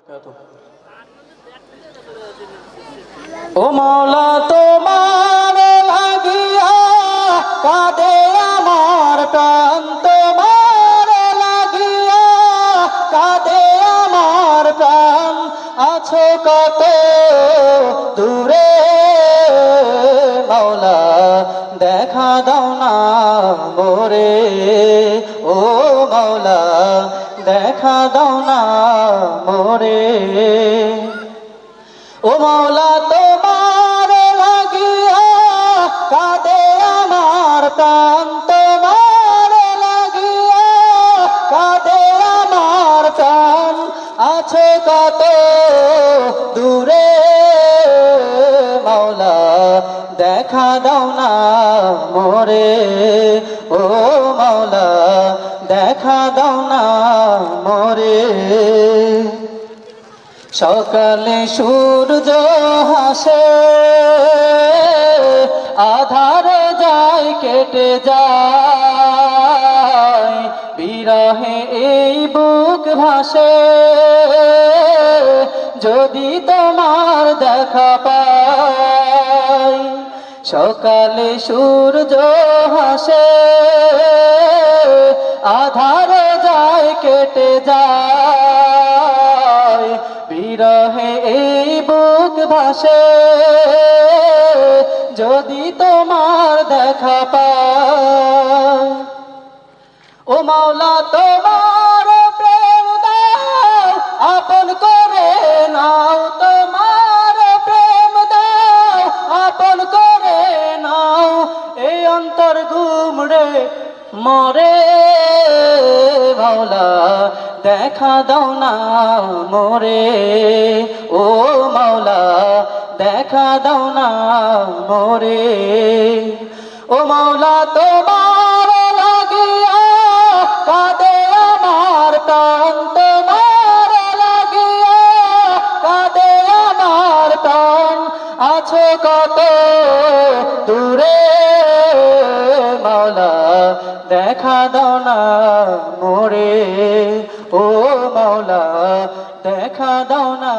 ও মাওলা তোমার লাগিয়া কাঁদে আমার প্রাণ, তোমার লাগিয়া কাঁদে আমার প্রাণ। আছো কত দূরে মাওলা, দেখা দাও না মোরে। ও মাওলা, দেখা দাও না মোরে। ও মাওলা তোমার লাগিয়া কাঁদে আমার প্রাণ, তোমার লাগিয়া কাঁদে আমার প্রাণ। আছে কত দূরে মাওলা, দেখা দাও না মোরে। ও মাওলা, দেখা দাও না মোরে। সকালে সূর্য হাসে, আধারে যায় কেটে যায়, বিরহে এই বুক ভাসে, যদি তোমার দেখা পাই। সকালে সূর্য হাসে, আধারে যায় কেটে যায়, বিরহে এই বুক ভাসে, যদি তোমার দেখা পাই। ও মাওলা তোমার প্রেম দাও আপন করে নাও, তোমার প্রেম দাও আপন করে নাও। এই অন্তর গুমড়ে মরে মাওলা, দেখা দাও না মোরে। ও মাওলা, দেখা দাও না মোরে। ও মাওলা তোমার লাগিয়া কাঁদে আমার প্রাণ, তোমার লাগিয়া কাঁদে আমার প্রাণ। আছো কত দূরে মাওলা, দেখা দাও না মোরে। ও মাওলা, দেখা দাও না।